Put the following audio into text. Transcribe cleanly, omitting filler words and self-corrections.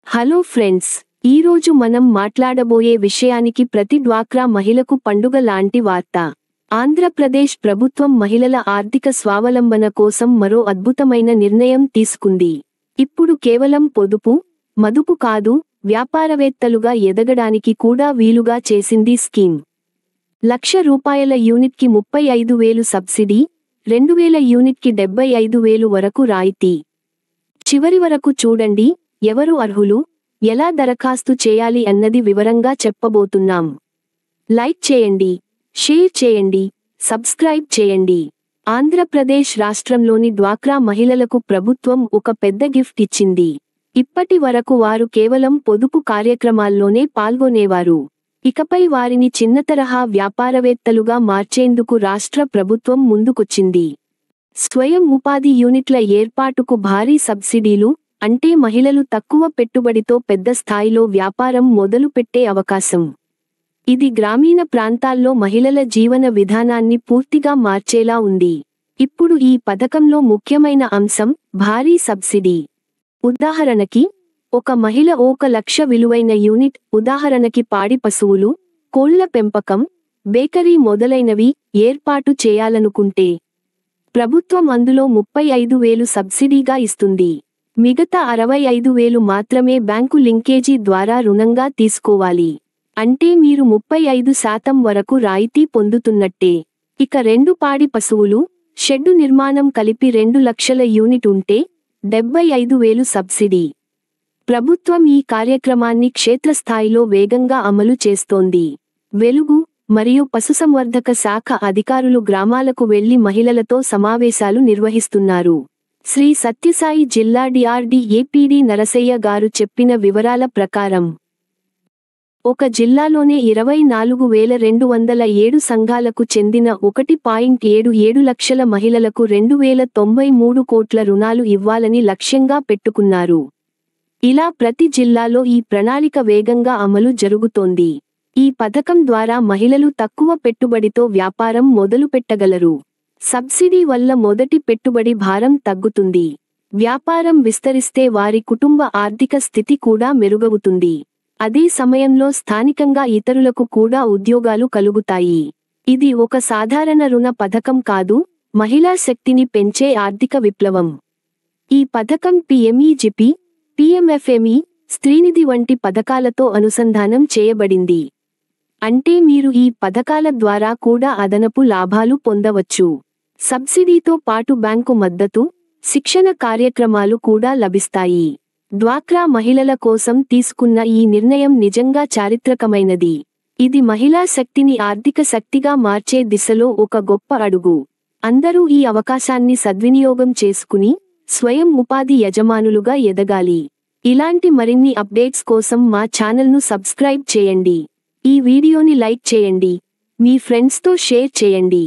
Hello friends, ఈరోజు మనం మాట్లాడబోయే విషయానికి ప్రతి డ్వాక్రా మహిళకు పండుగ లాంటి వార్త. ఆంధ్రప్రదేశ్ ప్రభుత్వం మహిళల ఆర్థిక స్వావలంబన కోసం మరో అద్భుతమైన నిర్ణయం తీసుకుంది. ఇప్పుడు కేవలం పొదుపు, మదుపు కాదు, వ్యాపారవేత్తలుగా ఎదగడానికి కూడా వీలుగా చేసింది స్కీమ్. ₹1,00,000 యూనిట్కి 35,000 సబ్సిడీ, 2,000 యూనిట్కి 75,000 వరకు రాయితీ. చివరి వరకు చూడండి. ఎవరు అర్హులు, ఎలా దరఖాస్తు చేయాలి అన్నది వివరంగా చెప్పబోతున్నాం. లైక్ చేయండి, షేర్ చేయండి, సబ్స్క్రైబ్ చేయండి. ఆంధ్రప్రదేశ్ రాష్ట్రంలోని డ్వాక్రా మహిళలకు ప్రభుత్వం ఒక పెద్ద గిఫ్ట్ ఇచ్చింది. ఇప్పటి వరకు వారు కేవలం పొదుపు కార్యక్రమాల్లోనే పాల్గొనేవారు. ఇకపై వారిని చిన్నతరహా వ్యాపారవేత్తలుగా మార్చేందుకు రాష్ట్ర ప్రభుత్వం ముందుకొచ్చింది. స్వయం ఉపాధి యూనిట్ల ఏర్పాటుకు భారీ సబ్సిడీలు, అంటే మహిళలు తక్కువ పెట్టుబడితో పెద్ద స్థాయిలో వ్యాపారం మొదలుపెట్టే అవకాశం. ఇది గ్రామీణ ప్రాంతాల్లో మహిళల జీవన విధానాన్ని పూర్తిగా మార్చేలా ఉంది. ఇప్పుడు ఈ పథకంలో ముఖ్యమైన అంశం భారీ సబ్సిడీ. ఉదాహరణకి, ఒక మహిళ ₹1,00,000 విలువైన యూనిట్, ఉదాహరణకి పాడి పశువులు, కోళ్ల పెంపకం, బేకరీ మొదలైనవి ఏర్పాటు చేయాలనుకుంటే ప్రభుత్వం అందులో 35,000 సబ్సిడీగా ఇస్తుంది. మిగతా 65,000 మాత్రమే బ్యాంకు లింకేజీ ద్వారా రుణంగా తీసుకోవాలి. అంటే మీరు 35% వరకు రాయితీ పొందుతున్నట్టే. ఇక 2 పాడి పశువులు, షెడ్డు నిర్మాణం కలిపి 2,00,000 యూనిట్ ఉంటే 75,000 సబ్సిడీ. ప్రభుత్వం ఈ కార్యక్రమాన్ని క్షేత్రస్థాయిలో వేగంగా అమలు చేస్తోంది. వెలుగు మరియు పశుసంవర్ధక శాఖ అధికారులు గ్రామాలకు వెళ్లి మహిళలతో సమావేశాలు నిర్వహిస్తున్నారు. శ్రీ సత్యసాయి జిల్లా డిఆర్డీఏ పీడీ నరసయ్య గారు చెప్పిన వివరాల ప్రకారం ఒక జిల్లాలోనే 24,207 సంఘాలకు చెందిన 1.77 లక్షల మహిళలకు 2,093 కోట్ల రుణాలు ఇవ్వాలని లక్ష్యంగా పెట్టుకున్నారు. ఇలా ప్రతి జిల్లాలో ఈ ప్రణాళిక వేగంగా అమలు జరుగుతోంది. ఈ పథకం ద్వారా మహిళలు తక్కువ పెట్టుబడితో వ్యాపారం మొదలుపెట్టగలరు. సబ్సిడీ వల్ల మొదటి పెట్టుబడి భారం తగ్గుతుంది. వ్యాపారం విస్తరిస్తే వారి కుటుంబ ఆర్థిక స్థితి కూడా మెరుగవుతుంది. అదే సమయంలో స్థానికంగా ఇతరులకు కూడా ఉద్యోగాలు కలుగుతాయి. ఇది ఒక సాధారణ రుణ పథకం కాదు, మహిళా శక్తిని పెంచే ఆర్థిక విప్లవం. ఈ పథకం పీఎంఈజీపీ, పీఎంఎఫ్ఎంఈ, స్త్రీనిధి వంటి పథకాలతో అనుసంధానం చేయబడింది. అంటే మీరు ఈ పథకాల ద్వారా కూడా అదనపు లాభాలు పొందవచ్చు. సబ్సిడీతో పాటు బ్యాంకు మద్దతు, శిక్షణ కార్యక్రమాలు కూడా లభిస్తాయి. డ్వాక్రా మహిళల కోసం తీసుకున్న ఈ నిర్ణయం నిజంగా చారిత్రకమైనది. ఇది మహిళా శక్తిని ఆర్థిక శక్తిగా మార్చే దిశలో ఒక గొప్ప అడుగు. అందరూ ఈ అవకాశాన్ని సద్వినియోగం చేసుకుని స్వయం ఉపాధి యజమానులుగా ఎదగాలి. ఇలాంటి మరిన్ని అప్డేట్స్ కోసం మా ఛానల్ను సబ్స్క్రైబ్ చేయండి. ఈ వీడియోని లైక్ చేయండి, మీ ఫ్రెండ్స్తో షేర్ చేయండి.